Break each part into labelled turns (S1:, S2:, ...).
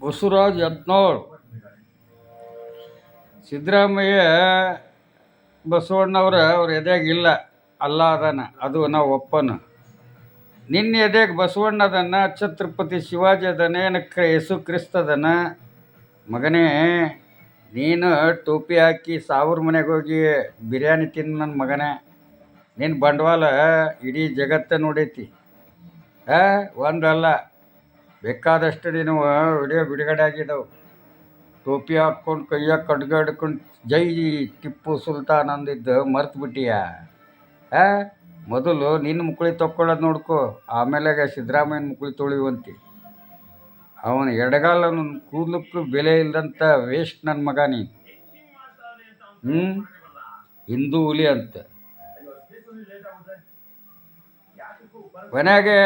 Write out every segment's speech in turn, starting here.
S1: ಬಸವರಾಜ್ ಯತ್ನಾಳ್. ಸಿದ್ದರಾಮಯ್ಯ ಬಸವಣ್ಣವ್ರ ಅವ್ರ ಎದೆಗಿಲ್ಲ, ಅಲ್ಲ ಅದಾನ, ಅದು ನಾವು ಒಪ್ಪನು. ನಿನ್ನ ಎದೆಗೆ ಬಸವಣ್ಣ ಅದನ್ನ, ಛತ್ರಪತಿ ಶಿವಾಜಿ ಅದನ್ನ, ಏನಕ್ಕೆ ಯೇಸು ಕ್ರಿಸ್ತ ಅದನ್ನ. ಮಗನೇ, ನೀನು ಟೋಪಿ ಹಾಕಿ ಸಾವಿರ ಮನೆಗೆ ಹೋಗಿ ಬಿರಿಯಾನಿ ತಿನ್ನು ನನ್ನ ಮಗನೇ. ನಿನ್ನ ಬಂಡವಾಳ ಇಡೀ ಜಗತ್ತ ನೋಡೈತಿ. ಒಂದಲ್ಲ, ಬೇಕಾದಷ್ಟು ನೀನು ವಿಡಿಯೋ ಬಿಡುಗಡೆ ಆಗಿದ್ದವು. ಟೋಪಿ ಹಾಕ್ಕೊಂಡು ಕೈಯಾಗ ಕಡ್ಗ ಹಿಡ್ಕೊಂಡು ಜೈ ಟಿಪ್ಪು ಸುಲ್ತಾನ್ ಅಂದಿದ್ದು ಮರ್ತು ಬಿಟ್ಟಿಯ. ಮೊದಲು ನಿನ್ನ ಮುಕ್ಳಿ ತೊಕ್ಕೊಳ್ಳೋದು ನೋಡ್ಕೊ, ಆಮೇಲೆ ಸಿದ್ದರಾಮಯ್ಯನ ಮುಕ್ಳಿ ತೊಳಿವಂತಿ. ಅವನ ಎಡಗಾಲನ ಕೂದಲಕ್ಕೂ ಬೆಲೆ ಇಲ್ಲದಂಥ ವೇಸ್ಟ್ ನನ್ನ ಮಗ ನೀನು. ಹಿಂದೂ ಹುಲಿ ಅಂತ ಮನ್ಯಾಗೆ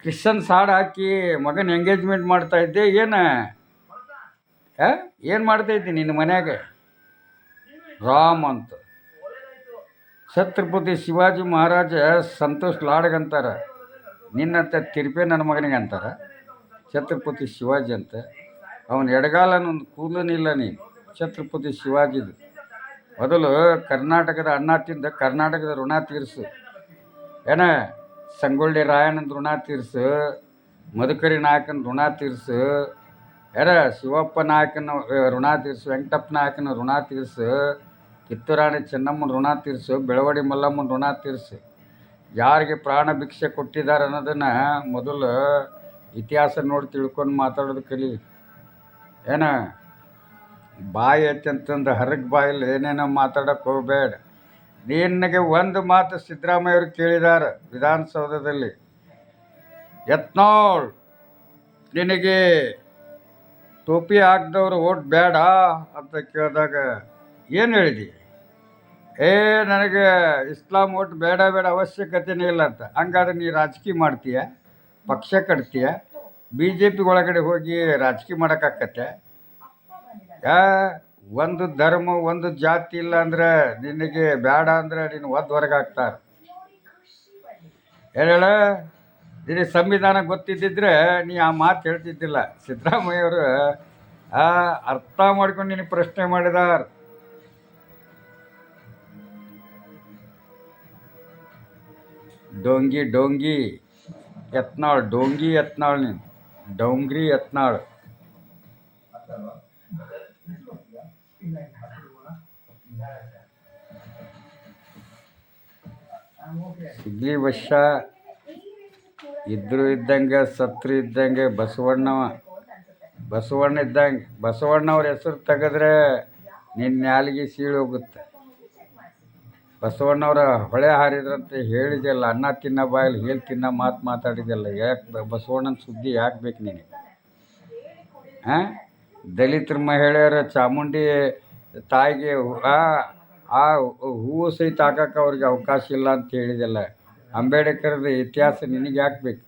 S1: ಕ್ರಿಶ್ಚನ್ ಸಾಡ್ ಹಾಕಿ ಮಗನ ಎಂಗೇಜ್ಮೆಂಟ್ ಮಾಡ್ತಾ ಇದ್ದೆ. ಏನು ಮಾಡ್ತಾಯಿದ್ದಿ ನಿನ್ನ ಮನ್ಯಾಗೆ? ರಾಮ್ ಅಂತ ಛತ್ರಪತಿ ಶಿವಾಜಿ ಮಹಾರಾಜ ಸಂತೋಷ್ ಲಾಡ್ಗಂತಾರೆ, ನಿನ್ನಂತ ತಿರುಪೆ ನನ್ನ ಮಗನಿಗೆ ಅಂತಾರೆ ಛತ್ರಪತಿ ಶಿವಾಜಿ ಅಂತ. ಅವನ ಎಡಗಾಲನೊಂದು ಕೂದಲನಿಲ್ಲ ನೀನು ಛತ್ರಪತಿ ಶಿವಾಜಿದು. ಮೊದಲು ಕರ್ನಾಟಕದ ಅನ್ನ ತಿಂದ ಕರ್ನಾಟಕದ ಋಣ ತೀರಿಸು. ಸಂಗೊಳ್ಳಿ ರಾಯಣ್ಣನ ಋಣ ತೀರಿಸು, ಮಧುಕರಿ ನಾಯಕನ ಋಣ ತೀರಿಸು, ಶಿವಪ್ಪ ನಾಯಕನ ಋಣ ತೀರಿಸು, ವೆಂಕಟಪ್ಪ ನಾಯಕನ ಋಣ ತೀರಿಸು, ಕಿತ್ತೂರಾಣಿ ಚೆನ್ನಮ್ಮನ ಋಣ ತೀರಿಸು, ಬೆಳವಡಿ ಮಲ್ಲಮ್ಮನ ಋಣ ತೀರಿಸು. ಯಾರಿಗೆ ಪ್ರಾಣ ಭಿಕ್ಷೆ ಕೊಟ್ಟಿದ್ದಾರೆ ಅನ್ನೋದನ್ನು ಮೊದಲು ಇತಿಹಾಸ ನೋಡಿ ತಿಳ್ಕೊಂಡು ಮಾತಾಡೋದು ಕಲಿ. ಬಾಯಿ ಐತಂತಂದು ಹರಗ್ ಬಾಯಲ್ಲಿ ಏನೇನೋ ಮಾತಾಡೋಕೆ ಹೋಗಬೇಡ. ನಿನಗೆ ಒಂದು ಮಾತು ಸಿದ್ದರಾಮಯ್ಯ ಅವರು ಕೇಳಿದ್ದಾರೆ ವಿಧಾನಸೌಧದಲ್ಲಿ, ಯತ್ನಾಳ್ ನಿನಗೆ ಟೋಪಿ ಹಾಕ್ದವ್ರು ಓಟ್ ಬೇಡ ಅಂತ ಕೇಳಿದಾಗ ಏನು ಹೇಳಿದಿ? ನನಗೆ ಇಸ್ಲಾಂ ಓಟ್ ಬೇಡ ಅವಶ್ಯಕತೆನೇ ಇಲ್ಲ ಅಂತ. ಹಂಗಾದ್ರೆ ನೀ ರಾಜಕೀಯ ಮಾಡ್ತೀಯ, ಪಕ್ಷ ಕಟ್ತೀಯ, BJP ಒಳಗಡೆ ಹೋಗಿ ರಾಜಕೀಯ ಮಾಡೋಕ್ಕಾಗತ್ತೆ? ಒಂದು ಧರ್ಮ ಒಂದು ಜಾತಿ ಇಲ್ಲ ಅಂದರೆ ನಿನಗೆ ಬೇಡ ಅಂದರೆ ನೀನು ಹೊರಗೆ ಹಾಕ್ತಾರೆ. ಹೇಳ, ನಿನಗೆ ಸಂವಿಧಾನ ಗೊತ್ತಿದ್ದಿದ್ರೆ ನೀ ಆ ಮಾತು ಹೇಳ್ತಿದ್ದಿಲ್ಲ. ಸಿದ್ದರಾಮಯ್ಯವರು ಅರ್ಥ ಮಾಡ್ಕೊಂಡು ನಿನಗೆ ಪ್ರಶ್ನೆ ಮಾಡಿದಾರ. ಡೋಂಗಿ ಯತ್ನಾಳ್, ಡೋಂಗಿ ಯತ್ನಾಳ್, ನೀನು ಡೋಂಗ್ರಿ ಯತ್ನಾಳ್. ಸಿಗ್ಲಿ ವರ್ಷ ಇದ್ರು ಇದ್ದಂಗೆ ಸತ್ರು ಇದ್ದಂಗೆ ಬಸವಣ್ಣ ಇದ್ದಂಗೆ. ಬಸವಣ್ಣವ್ರ ಹೆಸರು ತೆಗೆದ್ರೆ ನಿನ್ನ ನಾಲಿಗೆ ಸೀಳು ಹೋಗುತ್ತೆ. ಬಸವಣ್ಣವ್ರ ಹೊಳೆ ಹಾರಿದ್ರಂತೆ ಹೇಳಿದೆಲ್ಲ, ಅನ್ನ ತಿನ್ನೋ ಬಾಯಲ್ಲಿ ಹೇಳಿ ತಿನ್ನೋ ಮಾತಾಡಿದೆಲ್ಲ. ಯಾಕೆ ಬಸವಣ್ಣನ ಸುದ್ದಿ ಯಾಕೆ ಬೇಕು ನಿನಗೆ? ದಲಿತರ ಮಹಿಳೆಯರ ಚಾಮುಂಡಿ ತಾಯಿಗೆ ಆ ಹೂವು ಸಹಿತ ಹಾಕಕ್ಕೆ ಅವ್ರಿಗೆ ಅವಕಾಶ ಇಲ್ಲ ಅಂತ ಹೇಳಿದೆಲ್ಲ. ಅಂಬೇಡ್ಕರ್ದ ಇತಿಹಾಸ ನಿನಗೆ ಯಾಕೆ ಬೇಕು?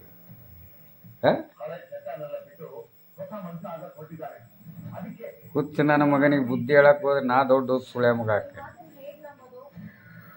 S1: ಹುಚ್ಚು ನನ್ನ ಮಗನಿಗೆ ಬುದ್ಧಿ ಹೇಳಕ್ಕೆ ಹೋದ್ರೆ ನಾ ದೊಡ್ಡ ಸುಳೆ ಮಗ ಹಾಕ್ತೇನೆ.